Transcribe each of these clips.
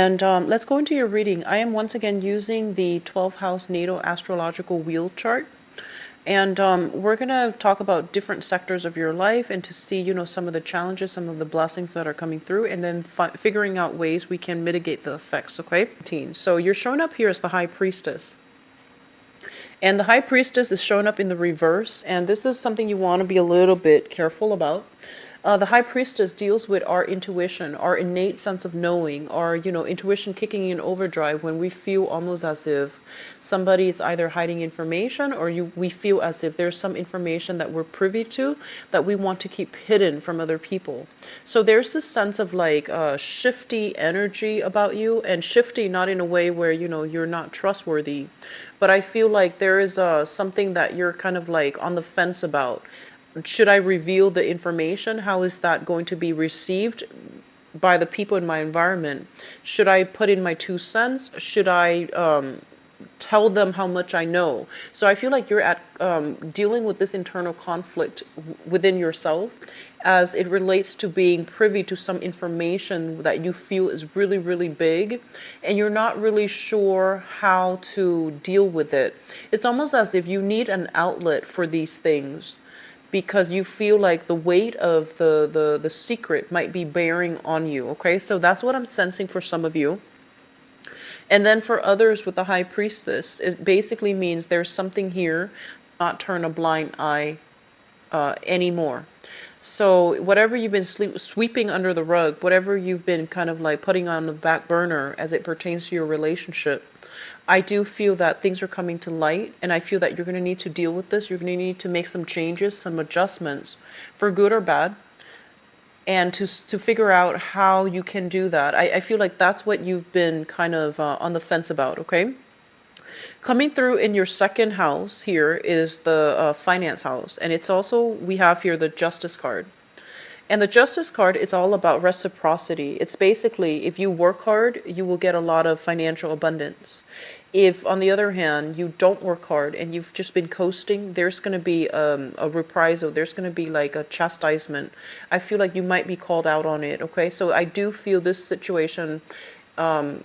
And let's go into your reading. I am once again using the 12 house natal astrological wheel chart. And we're going to talk about different sectors of your life and to see, some of the challenges, some of the blessings that are coming through, and then figuring out ways we can mitigate the effects, okay? So you're showing up here as the High Priestess. And the High Priestess is showing up in the reverse, and this is something you want to be a little bit careful about. The High Priestess deals with our intuition, our innate sense of knowing, our, intuition kicking in overdrive when we feel almost as if somebody is either hiding information or we feel as if there's some information that we're privy to that we want to keep hidden from other people. So there's this sense of like shifty energy about you, and shifty not in a way where, you're not trustworthy, but I feel like there is something that you're kind of like on the fence about. Should I reveal the information? How is that going to be received by the people in my environment? Should I put in my 2 cents? Should I tell them how much I know? So I feel like you're at dealing with this internal conflict within yourself as it relates to being privy to some information that you feel is really, really big, and you're not really sure how to deal with it. It's almost as if you need an outlet for these things, because you feel like the weight of the secret might be bearing on you, okay? So that's what I'm sensing for some of you. And then for others with the High Priestess, it basically means there's something here, not turn a blind eye anymore. So whatever you've been sweeping under the rug, whatever you've been kind of like putting on the back burner as it pertains to your relationship, I do feel that things are coming to light, and I feel that you're going to need to deal with this. You're going to need to make some changes, some adjustments, for good or bad, and to figure out how you can do that. I feel like that's what you've been kind of on the fence about, okay? Coming through in your second house here is the finance house, and it's also, we have here the Justice card. And the Justice card is all about reciprocity. It's basically, if you work hard, you will get a lot of financial abundance. If, on the other hand, you don't work hard and you've just been coasting, there's going to be a reprisal. There's going to be like a chastisement. I feel like you might be called out on it, okay? So I do feel this situation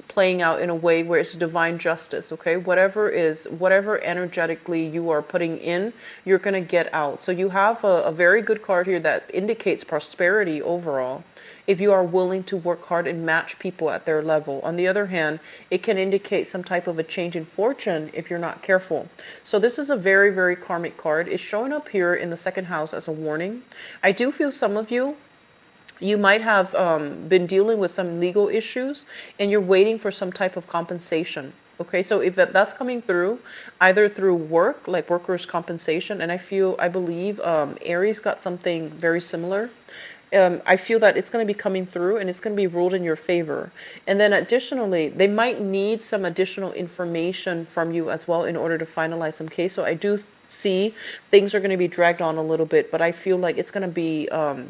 playing out in a way where it's divine justice, okay? Whatever energetically you are putting in, you're going to get out. So you have a very good card here that indicates prosperity overall, if you are willing to work hard and match people at their level. On the other hand, it can indicate some type of a change in fortune if you're not careful. So this is a very, very karmic card. It's showing up here in the second house as a warning. I do feel some of you might have been dealing with some legal issues and you're waiting for some type of compensation. Okay, so if that's coming through, either through work, like workers' compensation, and I believe Aries got something very similar. I feel that it's going to be coming through and it's going to be ruled in your favor. And then additionally, they might need some additional information from you as well in order to finalize some case. So I do see things are going to be dragged on a little bit, but I feel like it's going to be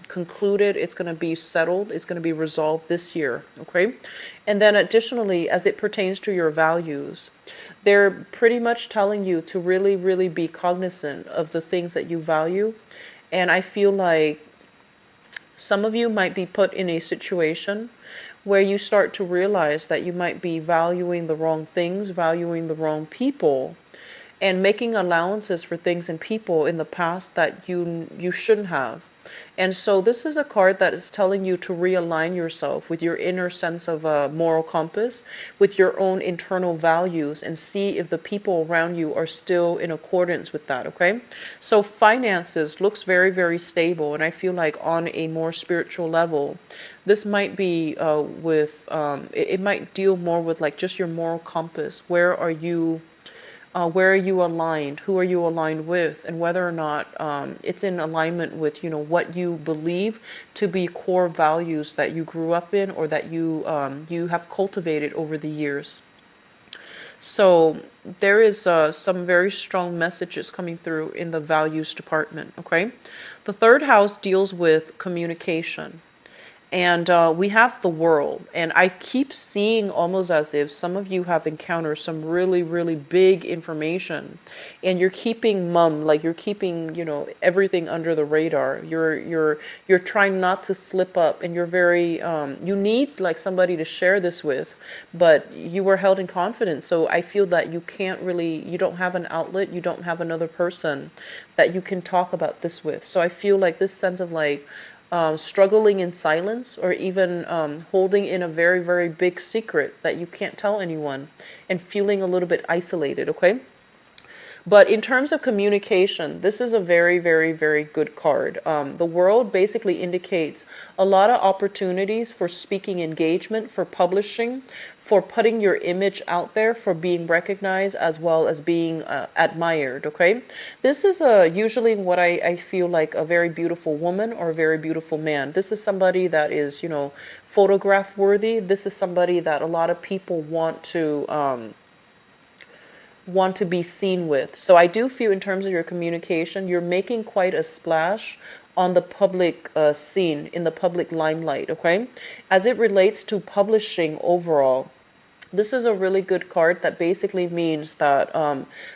concluded, it's going to be settled, it's going to be resolved this year, okay? And then additionally, as it pertains to your values, they're pretty much telling you to really, really be cognizant of the things that you value. And I feel like some of you might be put in a situation where you start to realize that you might be valuing the wrong things, valuing the wrong people, and making allowances for things and people in the past that you shouldn't have. And so this is a card that is telling you to realign yourself with your inner sense of a moral compass, with your own internal values, and see if the people around you are still in accordance with that, okay? So finances looks very, very stable, and I feel like on a more spiritual level, this might be it might deal more with like just your moral compass. Where are you aligned? Who are you aligned with? And whether or not it's in alignment with, what you believe to be core values that you grew up in or that you have cultivated over the years. So there is some very strong messages coming through in the values department, okay? The third house deals with communication. And we have the world. And I keep seeing almost as if some of you have encountered some really, really big information, and you're keeping mum, like you're keeping, everything under the radar. You're trying not to slip up, and you're very, you need like somebody to share this with, but you were held in confidence. So I feel that you don't have an outlet, you don't have another person that you can talk about this with. So I feel like this sense of like, struggling in silence, or even holding in a very, very big secret that you can't tell anyone, and feeling a little bit isolated, okay? But in terms of communication, this is a very, very, very good card. The world basically indicates a lot of opportunities for speaking engagement, for publishing, for putting your image out there, for being recognized, as well as being admired, okay? This is usually what I feel like a very beautiful woman or a very beautiful man. This is somebody that is, photograph worthy. This is somebody that a lot of people want to be seen with. So I do feel in terms of your communication, you're making quite a splash on the public scene, in the public limelight, okay? As it relates to publishing overall, this is a really good card that basically means that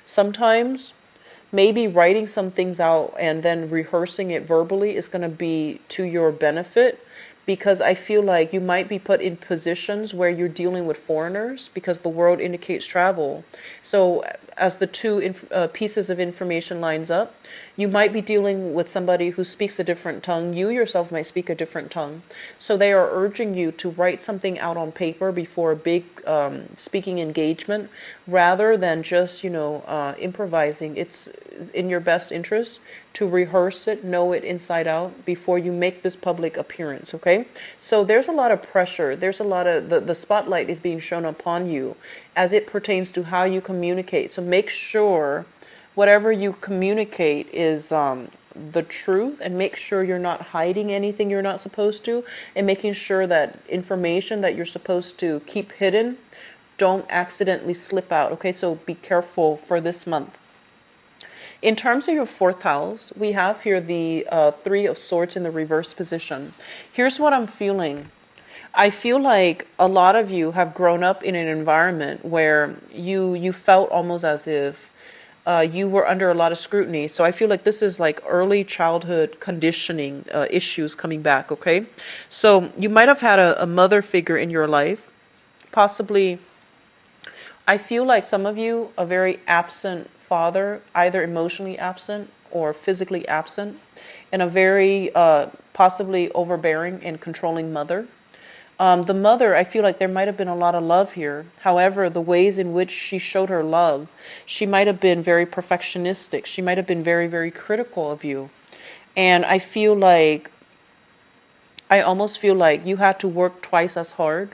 sometimes maybe writing some things out and then rehearsing it verbally is going to be to your benefit, because I feel like you might be put in positions where you're dealing with foreigners, because the world indicates travel. So as the two pieces of information lines up, you might be dealing with somebody who speaks a different tongue. You yourself might speak a different tongue. So they are urging you to write something out on paper before a big speaking engagement, rather than just, improvising. It's in your best interest to rehearse it, know it inside out before you make this public appearance, okay? So there's a lot of pressure. There's a lot of, the spotlight is being shown upon you as it pertains to how you communicate. So make sure whatever you communicate is the truth, and make sure you're not hiding anything you're not supposed to, and making sure that information that you're supposed to keep hidden don't accidentally slip out, okay? So be careful for this month. In terms of your fourth house, we have here the Three of Swords in the reverse position. Here's what I'm feeling. I feel like a lot of you have grown up in an environment where you felt almost as if you were under a lot of scrutiny. So I feel like this is like early childhood conditioning issues coming back, okay? So you might have had a mother figure in your life, possibly. I feel like some of you, a very absent father, either emotionally absent or physically absent, and a very possibly overbearing and controlling mother. The mother, I feel like there might have been a lot of love here. However, the ways in which she showed her love, she might have been very perfectionistic. She might have been very, very critical of you. And I almost feel like you had to work twice as hard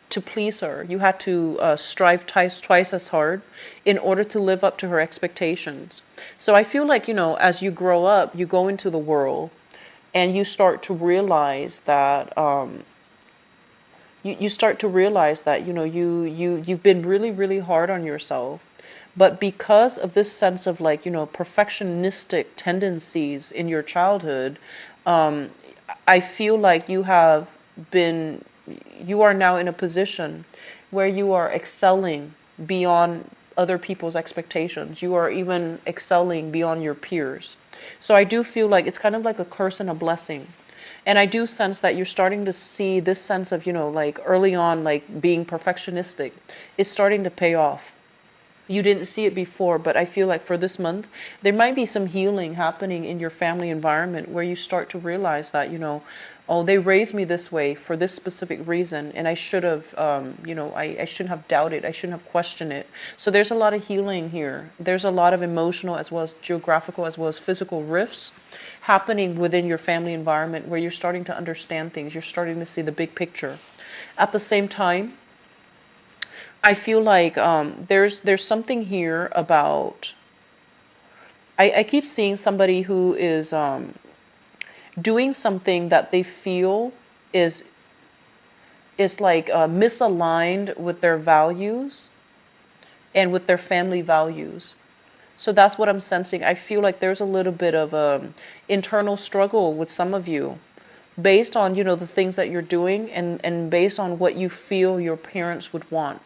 to please her. You had to strive twice as hard in order to live up to her expectations. So I feel like, as you grow up, you go into the world and you start to realize that you've been really, really hard on yourself. But because of this sense of perfectionistic tendencies in your childhood, I feel like you are now in a position where you are excelling beyond other people's expectations. You are even excelling beyond your peers. So I do feel like it's kind of like a curse and a blessing. And I do sense that you're starting to see this sense of, early on, being perfectionistic is starting to pay off. You didn't see it before, but I feel like for this month, there might be some healing happening in your family environment where you start to realize that, oh, they raised me this way for this specific reason, and I should have, I shouldn't have doubted, I shouldn't have questioned it. So there's a lot of healing here. There's a lot of emotional as well as geographical as well as physical rifts happening within your family environment where you're starting to understand things. You're starting to see the big picture. At the same time, I feel like there's something here about, I keep seeing somebody who is doing something that they feel is misaligned with their values and with their family values. So that's what I'm sensing. I feel like there's a little bit of internal struggle with some of you based on, the things that you're doing, and based on what you feel your parents would want.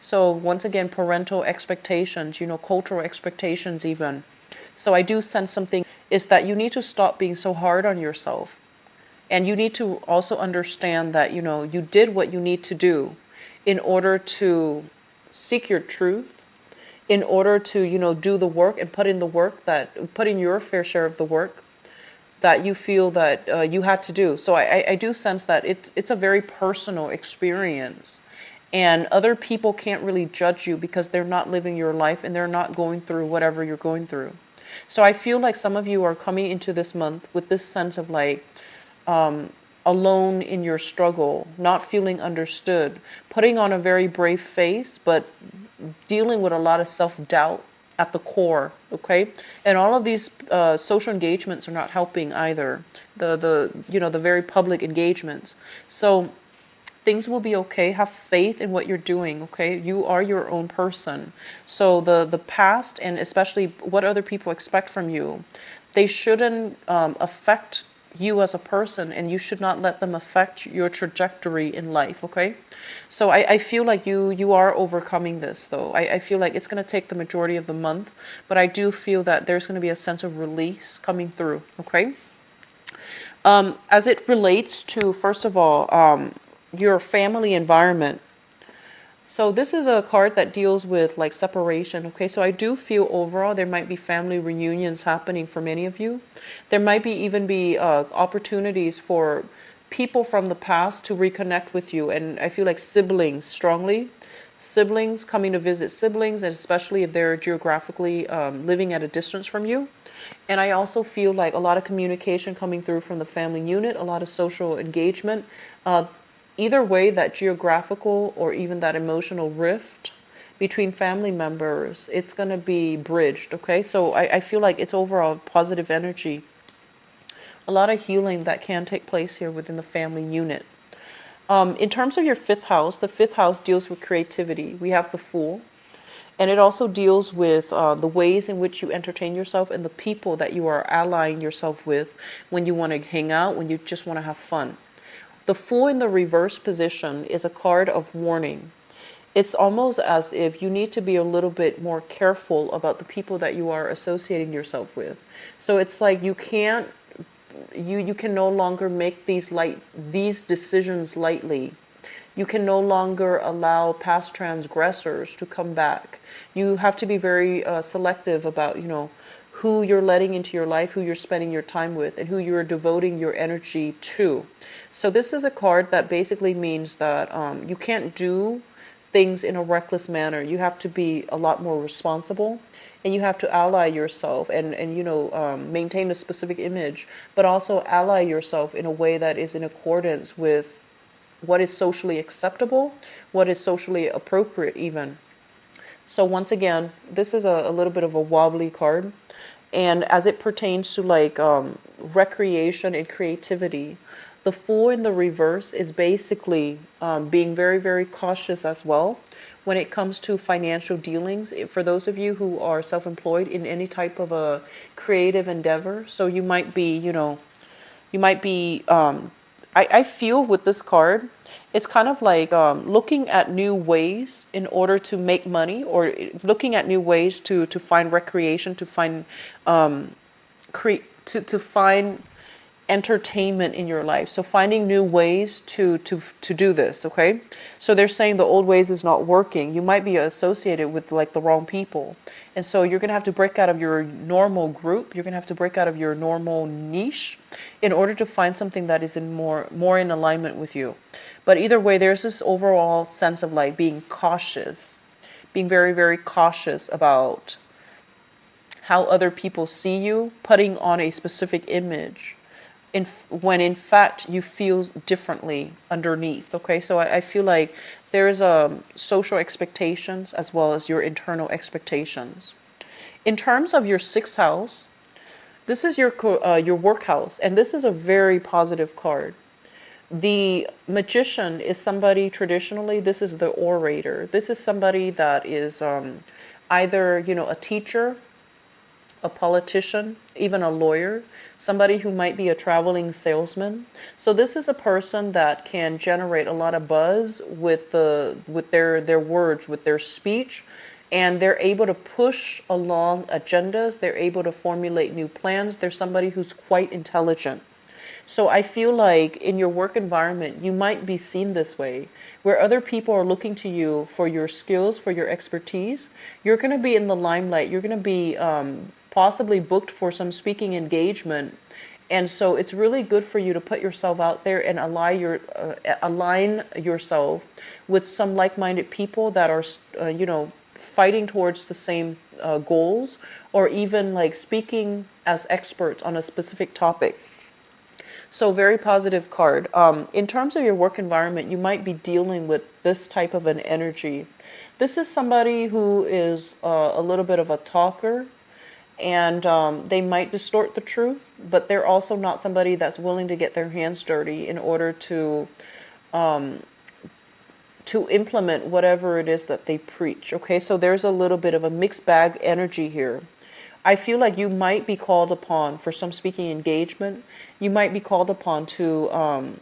So once again, parental expectations, cultural expectations even. So I do sense something is that you need to stop being so hard on yourself. And you need to also understand that, you did what you need to do in order to seek your truth, in order to, do the work and put in the work, that put in your fair share of the work that you feel that you had to do. So I do sense that it's a very personal experience. And other people can't really judge you because they're not living your life and they're not going through whatever you're going through. So I feel like some of you are coming into this month with this sense of like, alone in your struggle, not feeling understood, putting on a very brave face, but dealing with a lot of self-doubt at the core, okay? And all of these social engagements are not helping either. The very public engagements. So things will be okay. Have faith in what you're doing, okay? You are your own person. So the past, and especially what other people expect from you, they shouldn't affect you as a person, and you should not let them affect your trajectory in life, okay? So I feel like you are overcoming this, though. I feel like it's going to take the majority of the month, but I do feel that there's going to be a sense of release coming through, okay? As it relates to, first of all, your family environment. So this is a card that deals with like separation, okay? So I do feel overall there might be family reunions happening for many of you. There might even be opportunities for people from the past to reconnect with you. And I feel like siblings strongly. Siblings coming to visit siblings, and especially if they're geographically living at a distance from you. And I also feel like a lot of communication coming through from the family unit, a lot of social engagement. Either way, that geographical or even that emotional rift between family members, it's going to be bridged, okay? So I feel like it's overall positive energy. A lot of healing that can take place here within the family unit. In terms of your fifth house, the fifth house deals with creativity. We have the Fool. And it also deals with the ways in which you entertain yourself and the people that you are allying yourself with when you want to hang out, when you just want to have fun. The Fool in the reverse position is a card of warning. It's almost as if you need to be a little bit more careful about the people that you are associating yourself with. So it's like you can no longer make these decisions lightly. You can no longer allow past transgressors to come back. You have to be very selective about, who you're letting into your life, who you're spending your time with, and who you're devoting your energy to. So this is a card that basically means that you can't do things in a reckless manner. You have to be a lot more responsible, and you have to ally yourself and maintain a specific image, but also ally yourself in a way that is in accordance with what is socially acceptable, what is socially appropriate even. So once again, this is a little bit of a wobbly card. And as it pertains to like recreation and creativity, the Fool in the reverse is basically being very, very cautious as well when it comes to financial dealings. For those of you who are self-employed in any type of a creative endeavor, so you might be, I feel with this card, it's kind of like looking at new ways in order to make money, or looking at new ways to find recreation, to find to find entertainment in your life. So finding new ways to do this, okay? So they're saying the old ways is not working. You might be associated with like the wrong people. And so you're going to have to break out of your normal group. You're going to have to break out of your normal niche in order to find something that is in more in alignment with you. But either way, there's this overall sense of like being cautious, being very, very cautious about how other people see you, putting on a specific image, when in fact you feel differently underneath, okay? So I feel like there's social expectations as well as your internal expectations. In terms of your sixth house, this is your work house, and this is a very positive card. The Magician is somebody, traditionally, this is the orator. This is somebody that is either, a teacher, a politician, even a lawyer, somebody who might be a traveling salesman. So this is a person that can generate a lot of buzz with their words, with their speech, and they're able to push along agendas. They're able to formulate new plans. They're somebody who's quite intelligent. So I feel like in your work environment, you might be seen this way, where other people are looking to you for your skills, for your expertise. You're going to be in the limelight. You're going to be possibly booked for some speaking engagement. And so it's really good for you to put yourself out there and align yourself with some like-minded people that are, fighting towards the same goals, or even like speaking as experts on a specific topic. So very positive card. In terms of your work environment, you might be dealing with this type of an energy. This is somebody who is a little bit of a talker, and they might distort the truth, but they're also not somebody that's willing to get their hands dirty in order to implement whatever it is that they preach. Okay, so there's a little bit of a mixed bag energy here. I feel like you might be called upon for some speaking engagement. You might be called upon to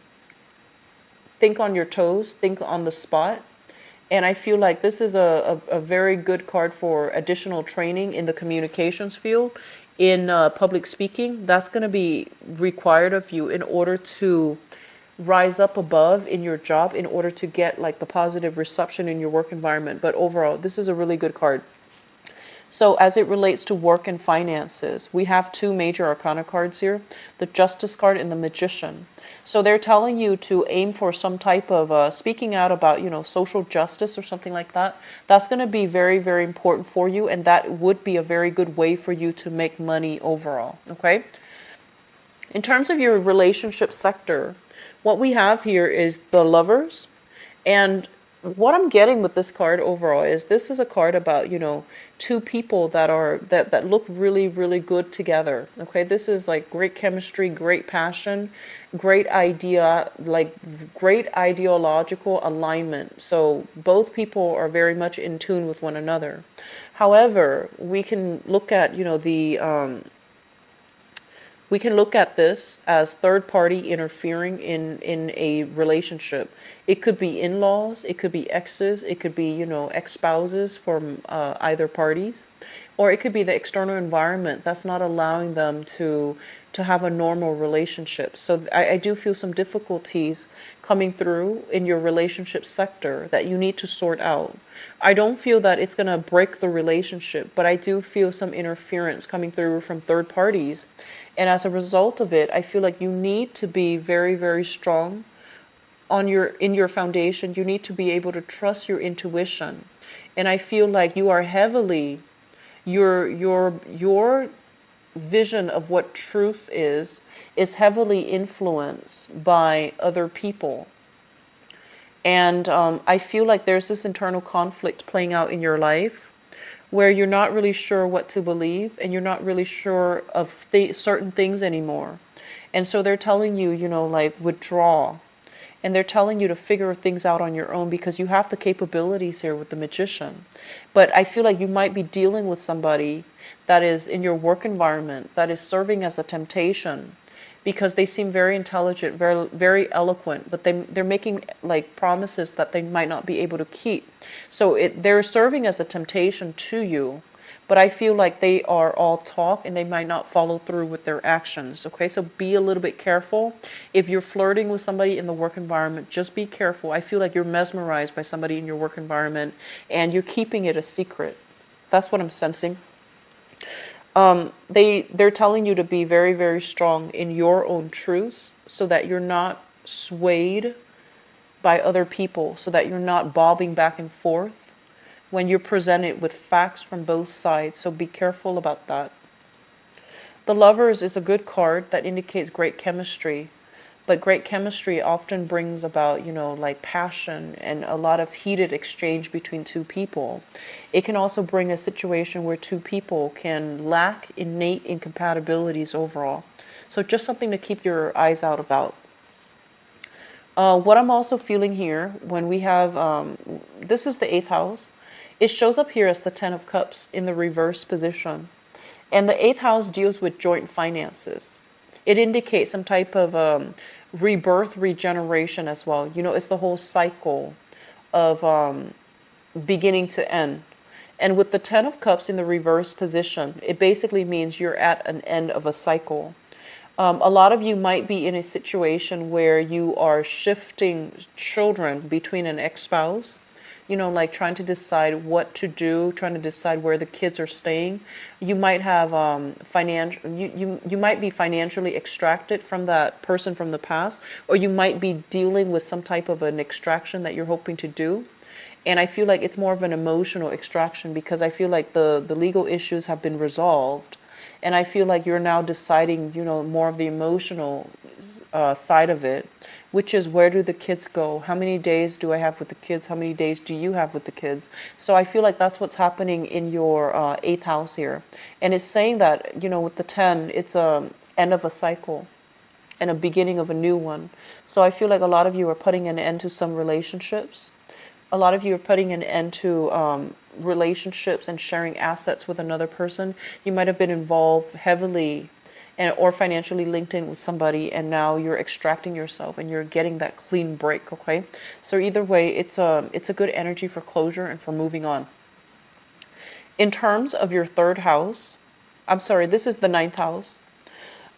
think on your toes, think on the spot. And I feel like this is a very good card for additional training in the communications field, in public speaking. That's going to be required of you in order to rise up above in your job, in order to get like the positive reception in your work environment. But overall, this is a really good card. So as it relates to work and finances, we have two major arcana cards here, the Justice card and the Magician. So they're telling you to aim for some type of speaking out about, social justice or something like that. That's going to be very, very important for you, and that would be a very good way for you to make money overall, okay? In terms of your relationship sector, what we have here is the Lovers, and what I'm getting with this card overall is this is a card about, two people that look really, really good together. Okay, this is like great chemistry, great passion, great idea, like great ideological alignment. So both people are very much in tune with one another. However, we can look at, we can look at this as third party interfering in a relationship. It could be in-laws, it could be exes, it could be, ex-spouses from either parties, or it could be the external environment that's not allowing them to have a normal relationship. So I do feel some difficulties coming through in your relationship sector that you need to sort out. I don't feel that it's going to break the relationship, but I do feel some interference coming through from third parties. And as a result of it, I feel like you need to be very, very strong in your foundation. You need to be able to trust your intuition. And I feel like you are heavily, your vision of what truth is heavily influenced by other people. And I feel like there's this internal conflict playing out in your life, where you're not really sure what to believe, and you're not really sure of certain things anymore. And so they're telling you, like withdraw. And they're telling you to figure things out on your own, because you have the capabilities here with the Magician. But I feel like you might be dealing with somebody that is in your work environment that is serving as a temptation, because they seem very intelligent, very, very eloquent, but they're making like promises that they might not be able to keep. So they're serving as a temptation to you, but I feel like they are all talk and they might not follow through with their actions. Okay, so be a little bit careful. If you're flirting with somebody in the work environment, just be careful. I feel like you're mesmerized by somebody in your work environment and you're keeping it a secret. That's what I'm sensing. They're telling you to be very, very strong in your own truths, so that you're not swayed by other people, so that you're not bobbing back and forth when you're presented with facts from both sides. So be careful about that. The Lovers is a good card that indicates great chemistry. But great chemistry often brings about, like passion and a lot of heated exchange between two people. It can also bring a situation where two people can lack innate incompatibilities overall. So just something to keep your eyes out about. What I'm also feeling here when we have, this is the 8th house. It shows up here as the 10 of Cups in the reverse position. And the eighth house deals with joint finances. It indicates some type of rebirth, regeneration as well. You know, it's the whole cycle of beginning to end. And with the Ten of Cups in the reverse position, it basically means you're at an end of a cycle. A lot of you might be in a situation where you are shifting children between an ex-spouse, you know, like trying to decide what to do, trying to decide where the kids are staying. You might have you might be financially extracted from that person from the past, or you might be dealing with some type of an extraction that you're hoping to do. And I feel like it's more of an emotional extraction because I feel like the legal issues have been resolved. And I feel like you're now deciding, you know, more of the emotional side of it, which is where do the kids go? How many days do I have with the kids? How many days do you have with the kids? So I feel like that's what's happening in your eighth house here. And it's saying that, you know, with the 10, it's a end of a cycle and a beginning of a new one. So I feel like a lot of you are putting an end to some relationships. A lot of you are putting an end to relationships and sharing assets with another person. You might have been involved heavily or financially linked in with somebody, and now you're extracting yourself and you're getting that clean break. Okay, so either way, it's a good energy for closure and for moving on. In terms of your third house, I'm sorry, this is the ninth house.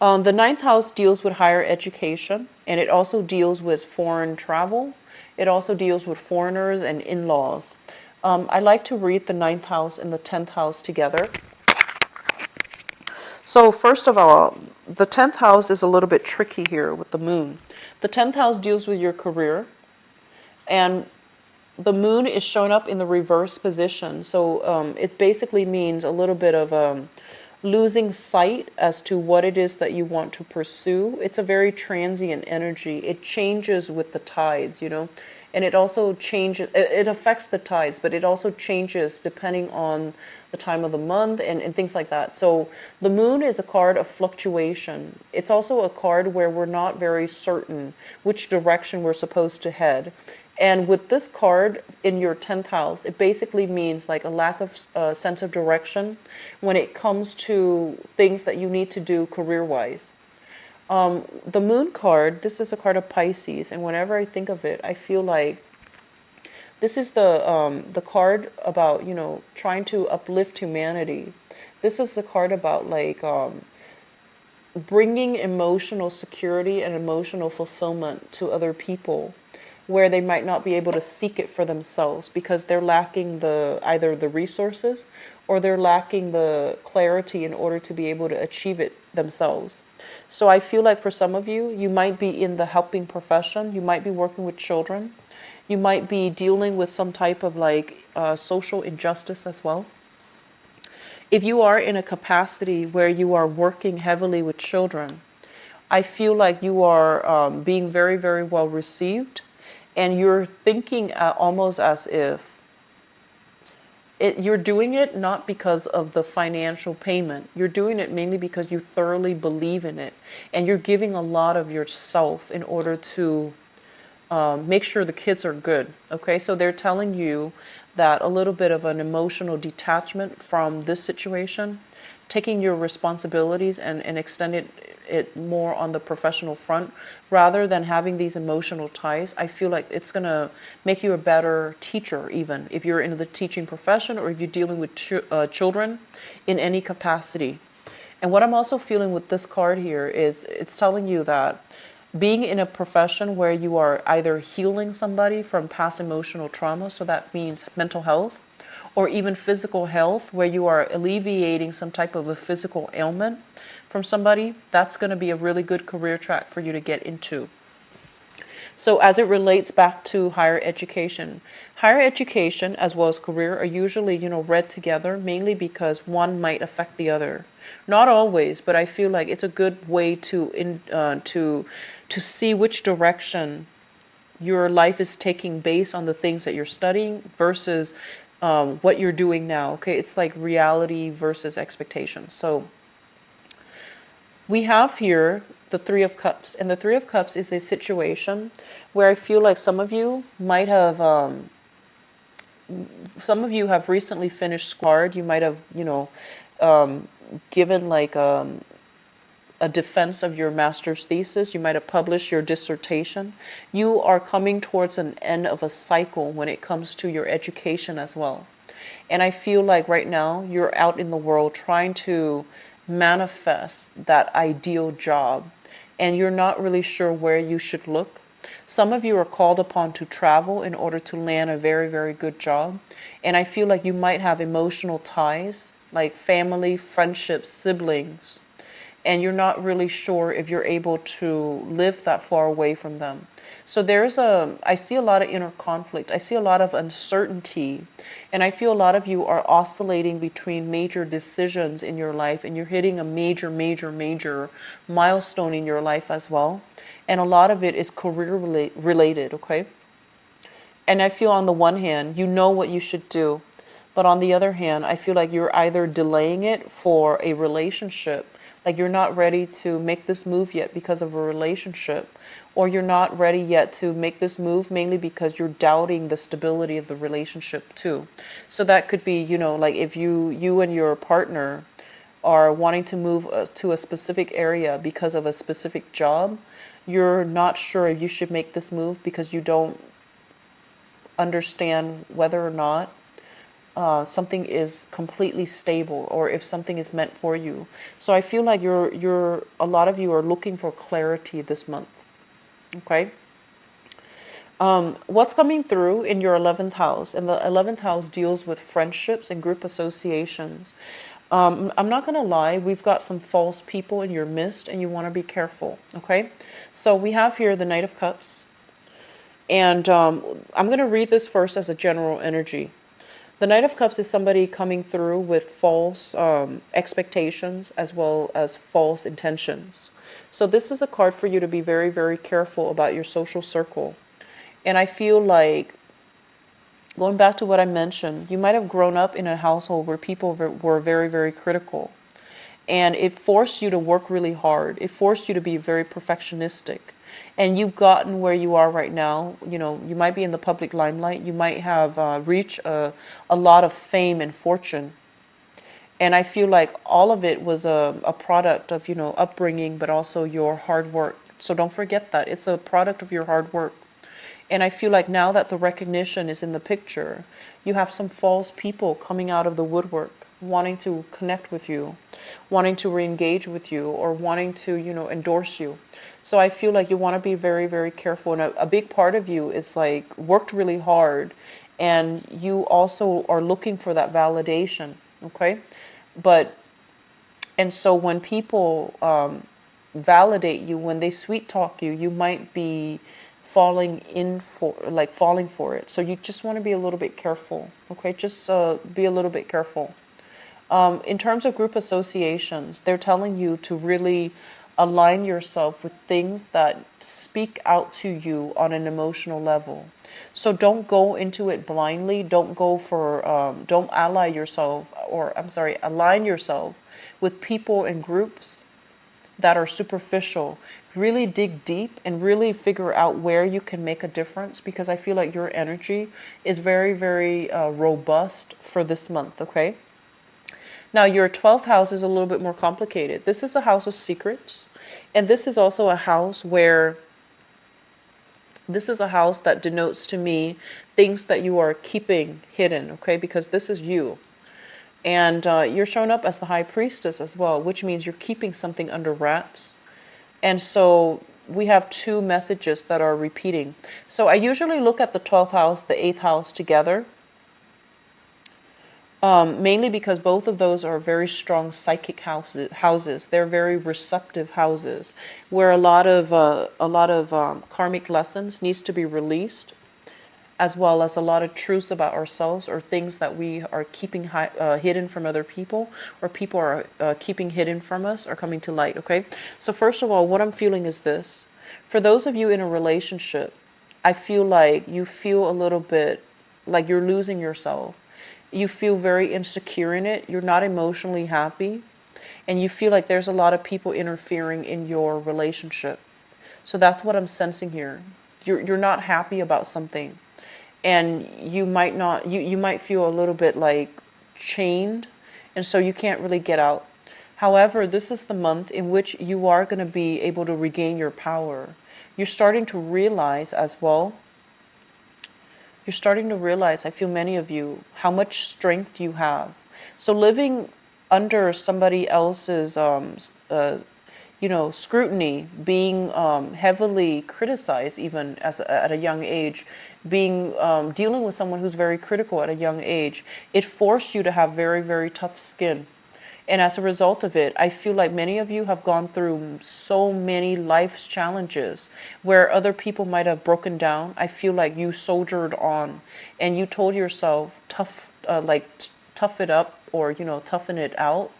The ninth house deals with higher education, and it also deals with foreign travel. It also deals with foreigners and in-laws. I like to read the ninth house and the 10th house together. So first of all, the 10th house is a little bit tricky here with the moon. The 10th house deals with your career, and the moon is showing up in the reverse position. So it basically means a little bit of losing sight as to what it is that you want to pursue. It's a very transient energy. It changes with the tides, you know, and it also changes, it affects the tides, but it also changes depending on the time of the month and things like that. So the moon is a card of fluctuation. It's also a card where we're not very certain which direction we're supposed to head. And with this card in your 10th house, it basically means like a lack of sense of direction when it comes to things that you need to do career-wise. The moon card, this is a card of Pisces, and whenever I think of it, I feel like this is the card about, you know, trying to uplift humanity. This is the card about like bringing emotional security and emotional fulfillment to other people, where they might not be able to seek it for themselves because they're lacking either the resources or they're lacking the clarity in order to be able to achieve it themselves. So I feel like for some of you, you might be in the helping profession, you might be working with children, you might be dealing with some type of like social injustice as well. If you are in a capacity where you are working heavily with children, I feel like you are being very, very well received. And you're thinking almost as if you're doing it not because of the financial payment. You're doing it mainly because you thoroughly believe in it. And you're giving a lot of yourself in order to make sure the kids are good. Okay, so they're telling you that a little bit of an emotional detachment from this situation, taking your responsibilities and extending it more on the professional front rather than having these emotional ties. I feel like it's going to make you a better teacher, even if you're in the teaching profession or if you're dealing with children in any capacity. And what I'm also feeling with this card here is it's telling you that being in a profession where you are either healing somebody from past emotional trauma, so that means mental health, or even physical health, where you are alleviating some type of a physical ailment from somebody, that's going to be a really good career track for you to get into. So as it relates back to higher education as well as career are usually, read together, mainly because one might affect the other. Not always, but I feel like it's a good way to see which direction your life is taking based on the things that you're studying versus what you're doing now. Okay, it's like reality versus expectation. So we have here the Three of Cups, and the Three of Cups is a situation where I feel like some of you might have, some of you have recently finished school. You might have, given like a defense of your master's thesis. You might have published your dissertation. You are coming towards an end of a cycle when it comes to your education as well. And I feel like right now you're out in the world trying to manifest that ideal job, and you're not really sure where you should look. Some of you are called upon to travel in order to land a very, very good job. And I feel like you might have emotional ties, like family, friendships, siblings, and you're not really sure if you're able to live that far away from them. So I see a lot of inner conflict. I see a lot of uncertainty. And I feel a lot of you are oscillating between major decisions in your life, and you're hitting a major, major, major milestone in your life as well. And a lot of it is career related, okay? And I feel on the one hand, you know what you should do. But on the other hand, I feel like you're either delaying it for a relationship, like you're not ready to make this move yet because of a relationship, or you're not ready yet to make this move mainly because you're doubting the stability of the relationship too. So that could be, like if you and your partner are wanting to move to a specific area because of a specific job, you're not sure if you should make this move because you don't understand whether or not something is completely stable, or if something is meant for you. So I feel like a lot of you are looking for clarity this month. Okay. What's coming through in your 11th house? And the 11th house deals with friendships and group associations. I'm not going to lie, we've got some false people in your midst, and you want to be careful. Okay. So we have here the Knight of Cups. And I'm going to read this first as a general energy. The Knight of Cups is somebody coming through with false expectations as well as false intentions. So this is a card for you to be very, very careful about your social circle. And I feel like, going back to what I mentioned, you might have grown up in a household where people were very, very critical. And it forced you to work really hard. It forced you to be very perfectionistic. And you've gotten where you are right now. You might be in the public limelight. You might have reached a lot of fame and fortune. And I feel like all of it was a product of, upbringing, but also your hard work. So don't forget that. It's a product of your hard work. And I feel like now that the recognition is in the picture, you have some false people coming out of the woodwork, wanting to connect with you, wanting to re-engage with you, or wanting to, endorse you. So I feel like you want to be very, very careful. And a big part of you is like worked really hard, and you also are looking for that validation. Okay. And so when people validate you, when they sweet talk you, you might be falling for it. So you just want to be a little bit careful. Okay. Just be a little bit careful. In terms of group associations, they're telling you to really align yourself with things that speak out to you on an emotional level. So don't go into it blindly. Don't align yourself with people and groups that are superficial. Really dig deep and really figure out where you can make a difference, because I feel like your energy is very, very robust for this month, okay? Now, your 12th house is a little bit more complicated. This is a house of secrets. And this is also a house that denotes to me things that you are keeping hidden, okay? Because this is you. And you're showing up as the High Priestess as well, which means you're keeping something under wraps. And so we have two messages that are repeating. So I usually look at the 12th house, the 8th house together. Mainly because both of those are very strong psychic houses. They're very receptive houses, where a lot of karmic lessons needs to be released, as well as a lot of truths about ourselves, or things that we are keeping hidden from other people, or people are keeping hidden from us, are coming to light. Okay. So first of all, what I'm feeling is this: for those of you in a relationship, I feel like you feel a little bit like you're losing yourself. You feel very insecure in it. You're not emotionally happy. And you feel like there's a lot of people interfering in your relationship. So that's what I'm sensing here. You're not happy about something. And you might feel a little bit like chained. And so you can't really get out. However, this is the month in which you are going to be able to regain your power. You're starting to realize as well, you're starting to realize, I feel many of you, how much strength you have. So living under somebody else's, scrutiny, being heavily criticized even at a young age, being dealing with someone who's very critical at a young age, it forced you to have very, very tough skin. And as a result of it, I feel like many of you have gone through so many life's challenges where other people might have broken down. I feel like you soldiered on and you told yourself, tough it up, or, toughen it out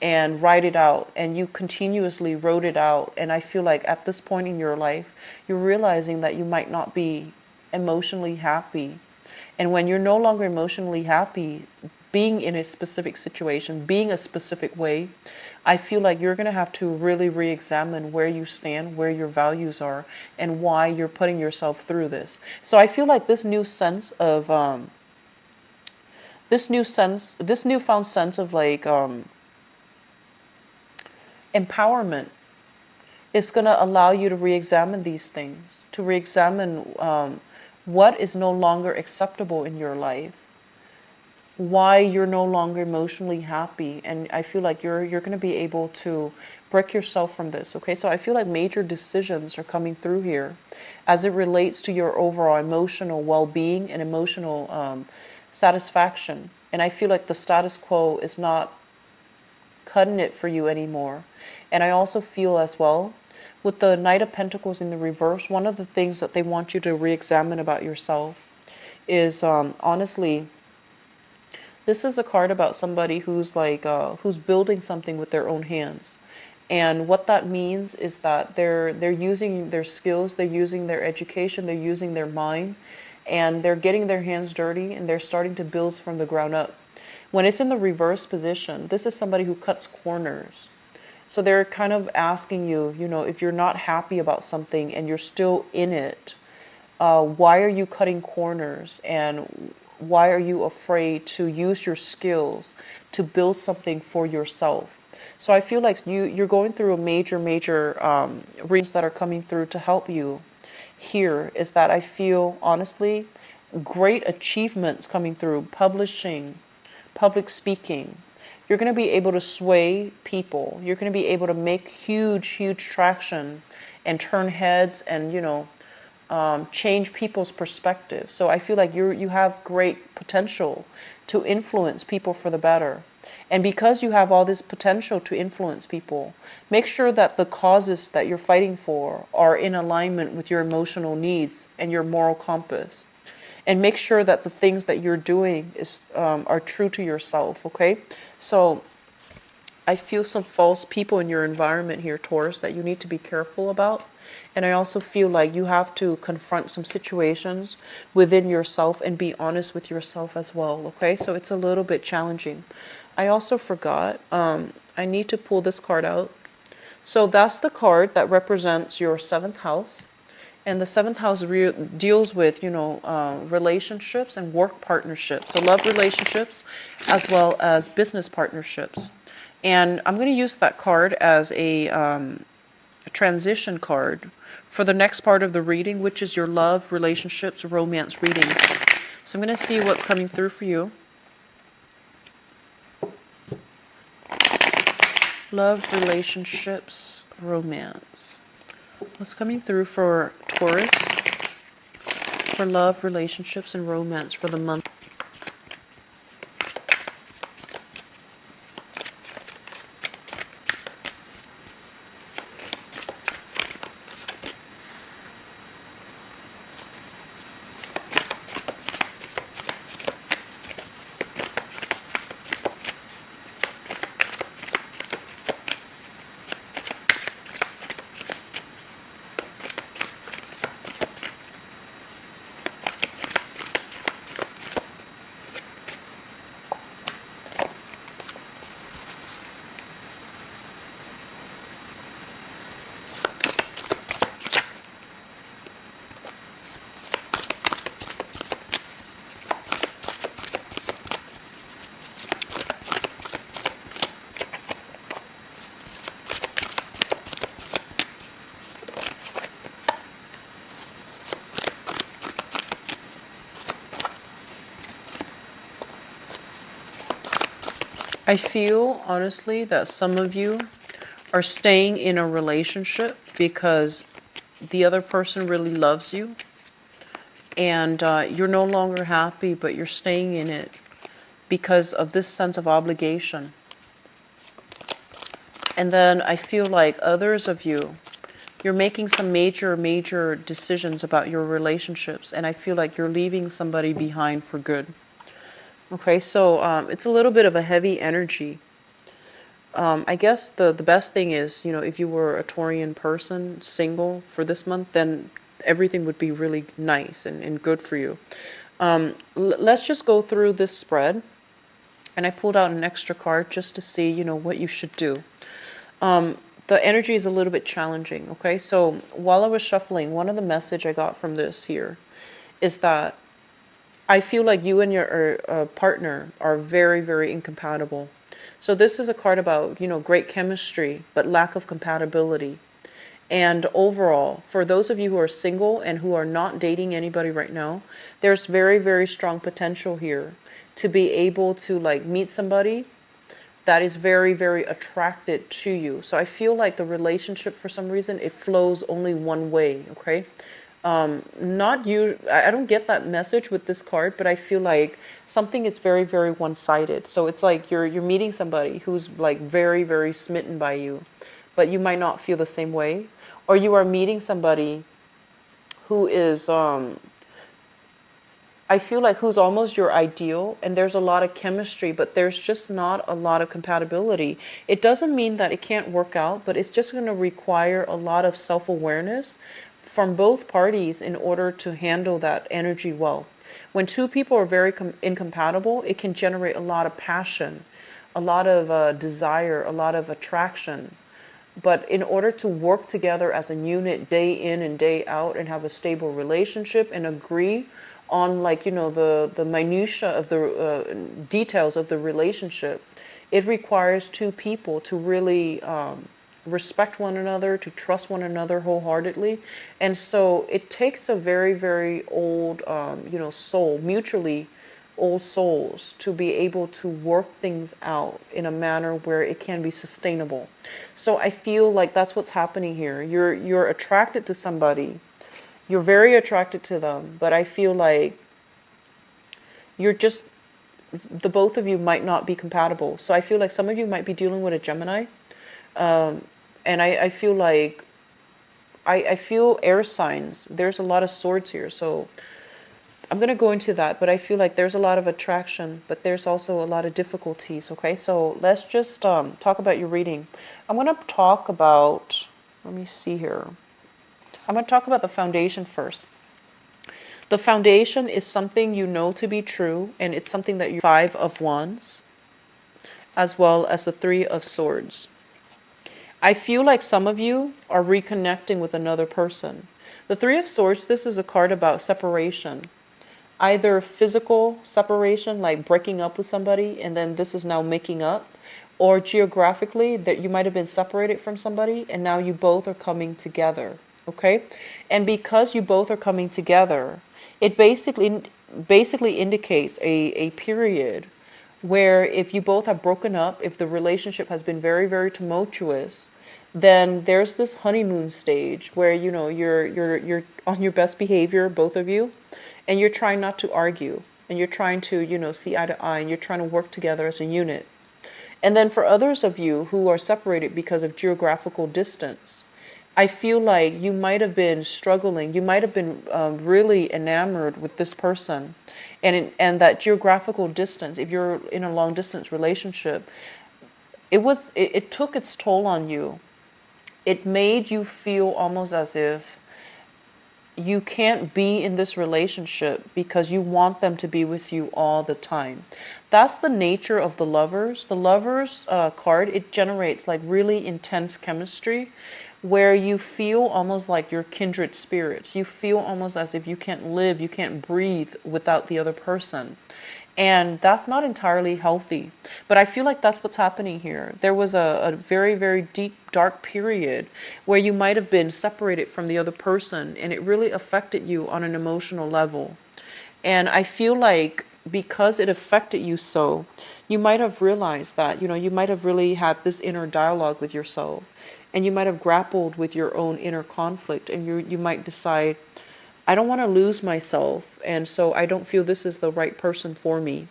and write it out. And you continuously wrote it out. And I feel like at this point in your life, you're realizing that you might not be emotionally happy. And when you're no longer emotionally happy, being in a specific situation, being a specific way, I feel like you're going to have to really re-examine where you stand, where your values are, and why you're putting yourself through this. So I feel like this new sense of, this newfound sense of like empowerment is going to allow you to re-examine these things, to re-examine what is no longer acceptable in your life, why you're no longer emotionally happy. And I feel like you're going to be able to break yourself from this. Okay, so I feel like major decisions are coming through here as it relates to your overall emotional well-being and emotional satisfaction. And I feel like the status quo is not cutting it for you anymore. And I also feel as well, with the Knight of Pentacles in the reverse, one of the things that they want you to re-examine about yourself is honestly, this is a card about somebody who's like who's building something with their own hands. And what that means is that they're using their skills, they're using their education, they're using their mind, and they're getting their hands dirty and they're starting to build from the ground up. When it's in the reverse position, this is somebody who cuts corners. So they're kind of asking you, if you're not happy about something and you're still in it, why are you cutting corners? And why are you afraid to use your skills to build something for yourself? So I feel like you're going through a major reasons that are coming through to help you here is that I feel, honestly, great achievements coming through, publishing, public speaking. You're going to be able to sway people. You're going to be able to make huge traction and turn heads and, change people's perspective. So I feel like you have great potential to influence people for the better. And because you have all this potential to influence people, make sure that the causes that you're fighting for are in alignment with your emotional needs and your moral compass. And make sure that the things that you're doing are true to yourself, okay? So I feel some false people in your environment here, Taurus, that you need to be careful about. And I also feel like you have to confront some situations within yourself and be honest with yourself as well, okay? So it's a little bit challenging. I also forgot, I need to pull this card out. So that's the card that represents your 7th house. And the 7th house deals with, relationships and work partnerships. So love relationships as well as business partnerships. And I'm going to use that card as a transition card for the next part of the reading, which is your love, relationships, romance reading. So I'm going to see what's coming through for you. Love, relationships, romance. What's coming through for Taurus for love, relationships, and romance for the month? I feel honestly that some of you are staying in a relationship because the other person really loves you, and you're no longer happy, but you're staying in it because of this sense of obligation. And then I feel like others of you, you're making some major decisions about your relationships, and I feel like you're leaving somebody behind for good. Okay, so it's a little bit of a heavy energy. I guess the best thing is, if you were a Taurian person, single for this month, then everything would be really nice and good for you. Let's just go through this spread. And I pulled out an extra card just to see, what you should do. The energy is a little bit challenging, okay? So while I was shuffling, one of the message I got from this here is that I feel like you and your partner are very incompatible. So this is a card about, great chemistry, but lack of compatibility. And overall, for those of you who are single and who are not dating anybody right now, there's very strong potential here to be able to meet somebody that is very attracted to you. So I feel like the relationship, for some reason, it flows only one way, okay? Not you. I don't get that message with this card, but I feel like something is very one-sided. So it's like you're meeting somebody who's very smitten by you, but you might not feel the same way. Or you are meeting somebody who is I feel like who's almost your ideal, and there's a lot of chemistry, but there's just not a lot of compatibility. It doesn't mean that it can't work out, but it's just going to require a lot of self-awareness from both parties in order to handle that energy well. When two people are very incompatible, it can generate a lot of passion, a lot of desire, a lot of attraction. But in order to work together as a unit day in and day out and have a stable relationship and agree on the minutia of the details of the relationship, it requires two people to really respect one another, to trust one another wholeheartedly. And so it takes a very old soul, mutually old souls, to be able to work things out in a manner where it can be sustainable. So I feel like that's what's happening here. You're attracted to somebody. You're very attracted to them, but I feel like the both of you might not be compatible. So I feel like some of you might be dealing with a Gemini. And I feel like, I feel air signs. There's a lot of swords here. So I'm going to go into that, but I feel like there's a lot of attraction, but there's also a lot of difficulties. Okay, so let's just talk about your reading. I'm going to talk about, let me see here. I'm going to talk about the foundation first. The foundation is something you know to be true, and it's something that you 5 of Wands, as well as the 3 of Swords. I feel like some of you are reconnecting with another person. The 3 of Swords, this is a card about separation. Either physical separation, like breaking up with somebody, and then this is now making up, or geographically, that you might have been separated from somebody, and now you both are coming together. Okay? And because you both are coming together, it basically indicates a period where if you both have broken up, if the relationship has been very tumultuous, then there's this honeymoon stage where you're on your best behavior, both of you, and you're trying not to argue, and you're trying to see eye to eye, and you're trying to work together as a unit. And then for others of you who are separated because of geographical distance, I feel like you might have been struggling. You might have been really enamored with this person, and that geographical distance. If you're in a long distance relationship, it took its toll on you. It made you feel almost as if you can't be in this relationship because you want them to be with you all the time. That's the nature of the Lovers. The Lovers card, it generates really intense chemistry where you feel almost like you're kindred spirits. You feel almost as if you can't live, you can't breathe without the other person. And that's not entirely healthy. But I feel like that's what's happening here. There was a very deep, dark period where you might have been separated from the other person, and it really affected you on an emotional level. And I feel like because it affected you so, you might have realized that, you might have really had this inner dialogue with yourself, and you might have grappled with your own inner conflict, and you might decide, I don't want to lose myself, and so I don't feel this is the right person for me.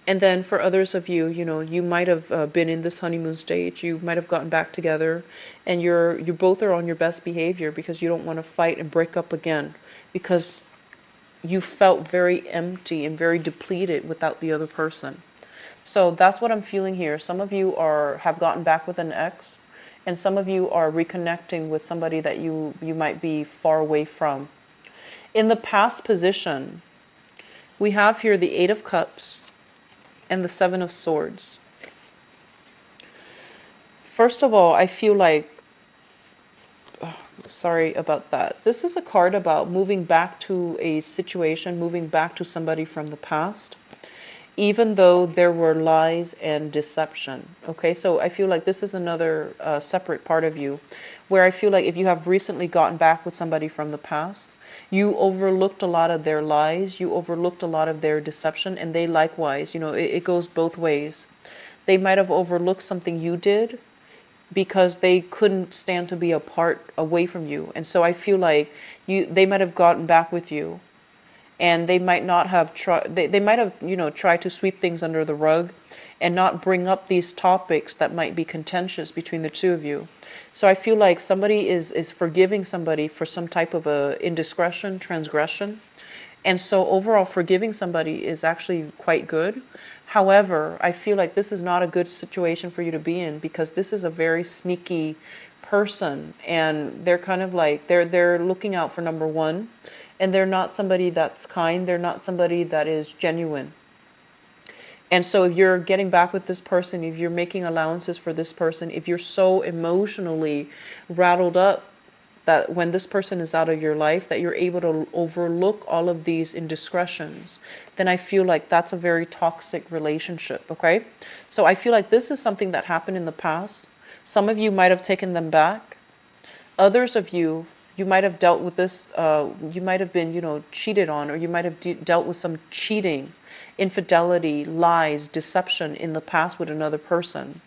And then for others of you, you might have been in this honeymoon stage. You might have gotten back together, and you both are on your best behavior because you don't want to fight and break up again, because you felt very empty and very depleted without the other person. So that's what I'm feeling here. Some of you have gotten back with an ex, and some of you are reconnecting with somebody that you might be far away from. In the past position, we have here the Eight of Cups and the Seven of Swords. First of all, I feel like, sorry about that. This is a card about moving back to a situation, moving back to somebody from the past, even though there were lies and deception. Okay, so I feel like this is another separate part of you, where I feel like if you have recently gotten back with somebody from the past, you overlooked a lot of their lies, you overlooked a lot of their deception, and they likewise, it goes both ways. They might have overlooked something you did because they couldn't stand to be apart away from you. And so I feel like they might have gotten back with you, and they might not have tried, they might have, tried to sweep things under the rug and not bring up these topics that might be contentious between the two of you. So I feel like somebody is forgiving somebody for some type of a indiscretion, transgression. And so overall, forgiving somebody is actually quite good. However, I feel like this is not a good situation for you to be in, because this is a very sneaky person, and they're kind of like, they're looking out for number one, and they're not somebody that's kind, they're not somebody that is genuine. And so if you're getting back with this person, if you're making allowances for this person, if you're so emotionally rattled up that when this person is out of your life, that you're able to overlook all of these indiscretions, then I feel like that's a very toxic relationship, okay? So I feel like this is something that happened in the past. Some of you might have taken them back. Others of you might have dealt with this, you might have been, cheated on, or you might have dealt with some cheating, infidelity, lies, deception in the past with another person.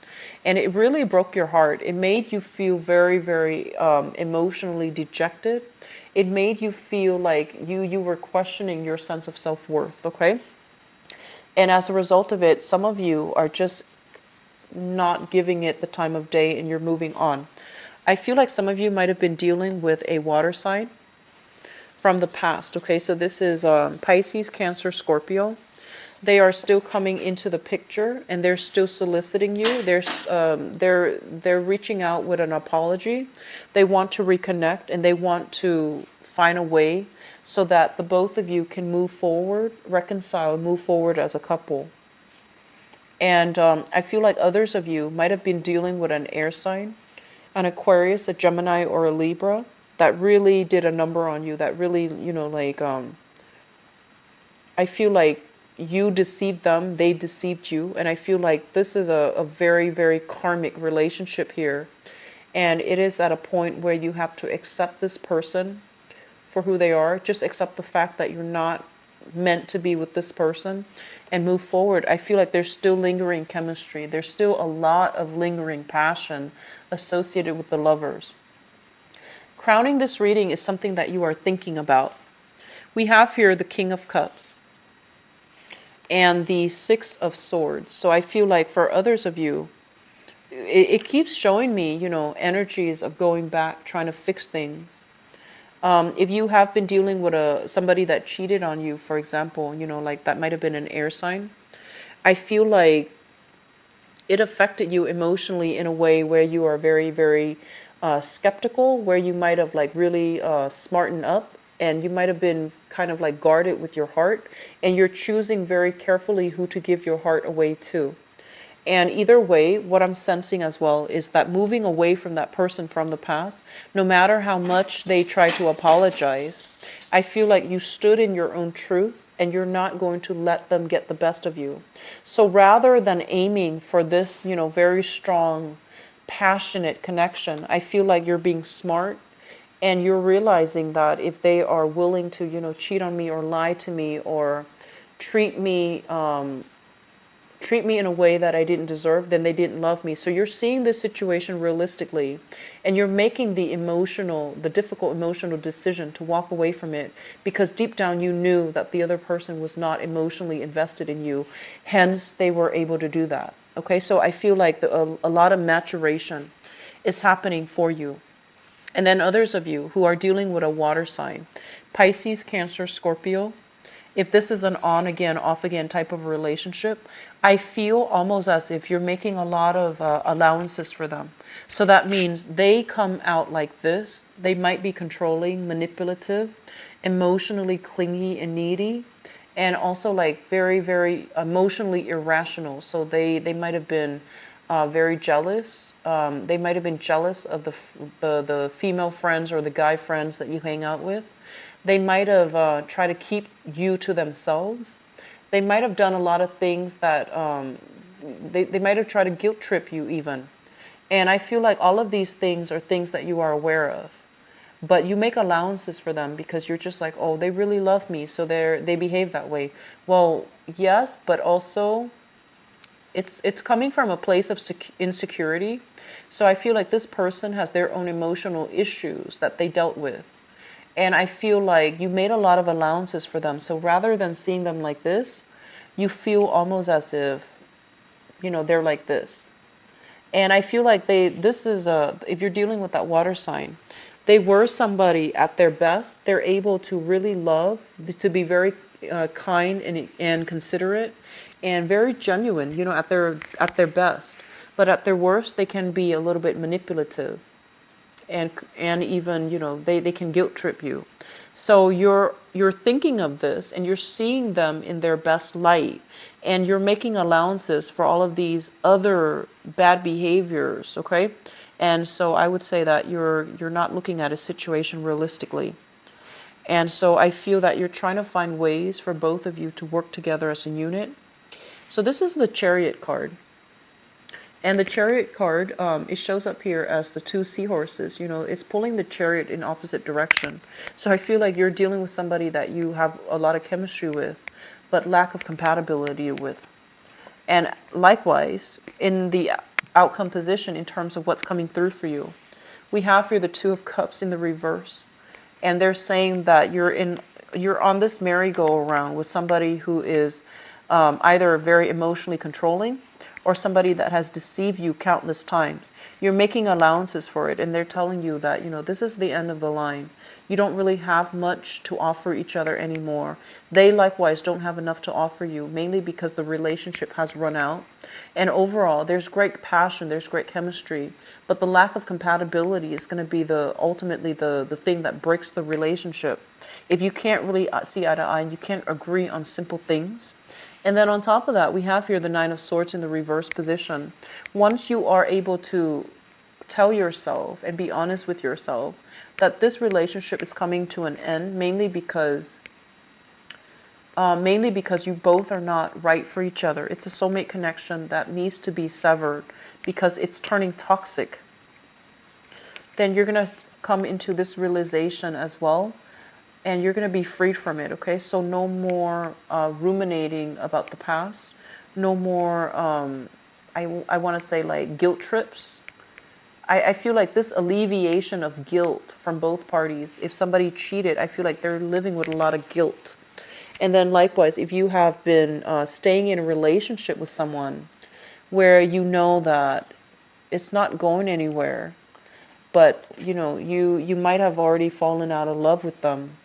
And it really broke your heart. It made you feel very, very emotionally dejected. It made you feel like you were questioning your sense of self-worth, okay? And as a result of it, some of you are just not giving it the time of day, and you're moving on. I feel like some of you might have been dealing with a water sign from the past, okay? So this is Pisces, Cancer, Scorpio. They are still coming into the picture, and they're still soliciting you. They're reaching out with an apology. They want to reconnect, and they want to find a way so that the both of you can move forward, reconcile, move forward as a couple. And I feel like others of you might have been dealing with an air sign, an Aquarius, a Gemini, or a Libra, that really did a number on you, that really, I feel like you deceived them, they deceived you, and I feel like this is a very, very karmic relationship here. And it is at a point where you have to accept this person for who they are. Just accept the fact that you're not meant to be with this person, and move forward. I feel like there's still lingering chemistry. There's still a lot of lingering passion associated with the lovers. Crowning this reading is something that you are thinking about. We have here the King of Cups and the Six of Swords. So I feel like for others of you, it keeps showing me, energies of going back, trying to fix things. If you have been dealing with somebody that cheated on you, for example, like that might have been an air sign. I feel like it affected you emotionally in a way where you are very, very skeptical, where you might have like really smartened up, and you might have been kind of like guarded with your heart, and you're choosing very carefully who to give your heart away to. And either way, what I'm sensing as well is that moving away from that person from the past, no matter how much they try to apologize, I feel like you stood in your own truth, and you're not going to let them get the best of you. So rather than aiming for this, very strong, passionate connection, I feel like you're being smart, and you're realizing that if they are willing to, cheat on me or lie to me or treat me treat me in a way that I didn't deserve, then they didn't love me. So you're seeing this situation realistically, and you're making the difficult emotional decision to walk away from it because deep down you knew that the other person was not emotionally invested in you. Hence, they were able to do that. Okay, so I feel like a lot of maturation is happening for you. And then others of you who are dealing with a water sign, Pisces, Cancer, Scorpio, if this is an on again, off again type of relationship, I feel almost as if you're making a lot of allowances for them. So that means they come out like this. They might be controlling, manipulative, emotionally clingy and needy, and also like very, very emotionally irrational. So they might have been very jealous. They might have been jealous of the female friends or the guy friends that you hang out with. They might have tried to keep you to themselves. They might have done a lot of things that they might have tried to guilt trip you even. And I feel like all of these things are things that you are aware of. But you make allowances for them because you're just like, oh, they really love me, so they behave that way. Well, yes, but also it's coming from a place of insecurity. So I feel like this person has their own emotional issues that they dealt with. And I feel like you made a lot of allowances for them. So rather than seeing them like this, you feel almost as if, they're like this. And I feel like if you're dealing with that water sign, they were somebody at their best. They're able to really love, to be very kind and considerate and very genuine, at their best. But at their worst, they can be a little bit manipulative. And even they can guilt trip you. So you're thinking of this and you're seeing them in their best light, and you're making allowances for all of these other bad behaviors. Okay, and so I would say that you're not looking at a situation realistically. And so I feel that you're trying to find ways for both of you to work together as a unit. So this is the Chariot card. And the Chariot card, it shows up here as the two seahorses. It's pulling the chariot in opposite direction. So I feel like you're dealing with somebody that you have a lot of chemistry with, but lack of compatibility with. And likewise, in the outcome position in terms of what's coming through for you, we have here the Two of Cups in the reverse. And they're saying that you're on this merry-go-round with somebody who is either very emotionally controlling, or somebody that has deceived you countless times. You're making allowances for it, and they're telling you that, this is the end of the line. You don't really have much to offer each other anymore. They likewise don't have enough to offer you, mainly because the relationship has run out. And overall, there's great passion, there's great chemistry, but the lack of compatibility is going to be ultimately the thing that breaks the relationship. If you can't really see eye to eye and you can't agree on simple things. And then on top of that, we have here the Nine of Swords in the reverse position. Once you are able to tell yourself and be honest with yourself that this relationship is coming to an end, mainly because you both are not right for each other. It's a soulmate connection that needs to be severed because it's turning toxic. Then you're going to come into this realization as well. And you're going to be freed from it, okay? So no more ruminating about the past. No more, I want to say like guilt trips. I feel like this alleviation of guilt from both parties. If somebody cheated, I feel like they're living with a lot of guilt. And then likewise, if you have been staying in a relationship with someone where you know that it's not going anywhere, but you might have already fallen out of love with them,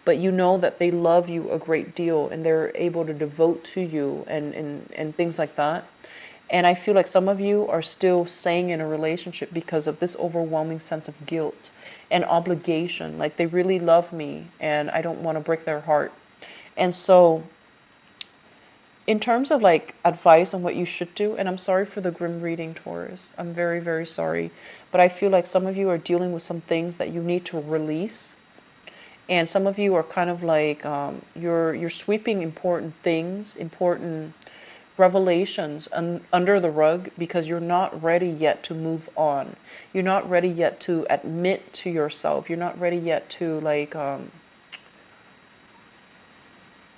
but you know that they love you a great deal and they're able to devote to you and things like that. And I feel like some of you are still staying in a relationship because of this overwhelming sense of guilt and obligation. Like they really love me and I don't want to break their heart. And so in terms of like advice on what you should do, and I'm sorry for the grim reading, Taurus. I'm very, very sorry. But I feel like some of you are dealing with some things that you need to release. And some of you are kind of like, you're sweeping important things, important revelations under the rug because you're not ready yet to move on. You're not ready yet to admit to yourself. You're not ready yet to like,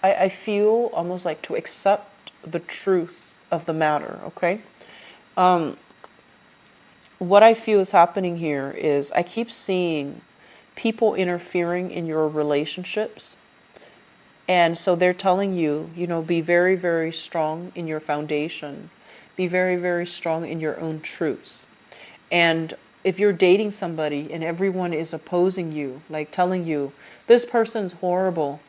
I feel almost like to accept the truth of the matter, okay? Um, what I feel is happening here is I keep seeing people interfering in your relationships. And so they're telling you, be very, very strong in your foundation. Be very, very strong in your own truths. And if you're dating somebody and everyone is opposing you, like telling you, this person's horrible,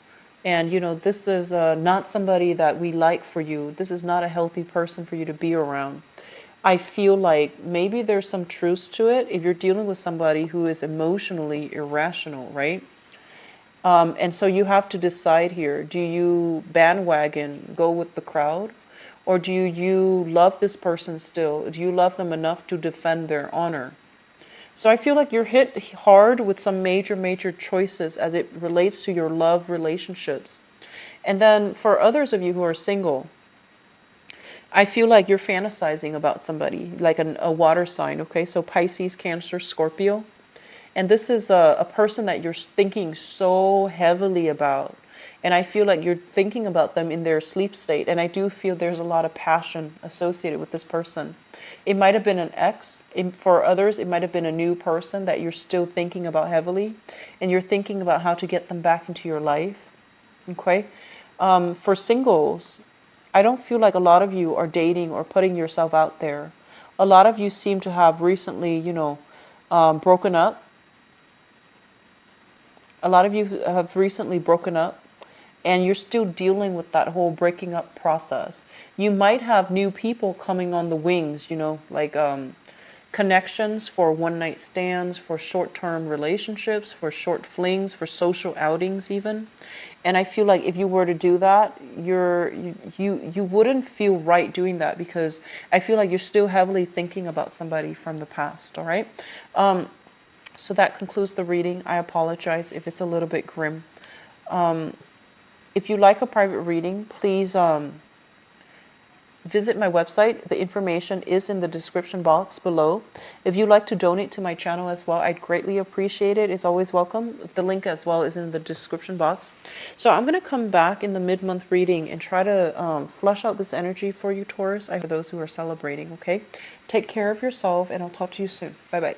and this is not somebody that we like for you, this is not a healthy person for you to be around. I feel like maybe there's some truth to it if you're dealing with somebody who is emotionally irrational, right? And so you have to decide here, do you bandwagon, go with the crowd? Or do you love this person still? Do you love them enough to defend their honor? So I feel like you're hit hard with some major, major choices as it relates to your love relationships. And then for others of you who are single, I feel like you're fantasizing about somebody, like a water sign, okay? So Pisces, Cancer, Scorpio. And this is a person that you're thinking so heavily about. And I feel like you're thinking about them in their sleep state. And I do feel there's a lot of passion associated with this person. It might have been an ex. For others, it might have been a new person that you're still thinking about heavily. And you're thinking about how to get them back into your life. Okay? For singles, I don't feel like a lot of you are dating or putting yourself out there. A lot of you seem to have recently, broken up. A lot of you have recently broken up, and you're still dealing with that whole breaking up process. You might have new people coming on the wings, like connections for one night stands, for short-term relationships, for short flings, for social outings even. And I feel like if you were to do that, you wouldn't feel right doing that, because I feel like you're still heavily thinking about somebody from the past, all right? So that concludes the reading. I apologize if it's a little bit grim. If you like a private reading, please visit my website. The information is in the description box below. If you'd like to donate to my channel as well, I'd greatly appreciate it. It's always welcome. The link as well is in the description box. So I'm going to come back in the mid-month reading and try to flush out this energy for you, Taurus. For those who are celebrating, okay? Take care of yourself, and I'll talk to you soon. Bye-bye.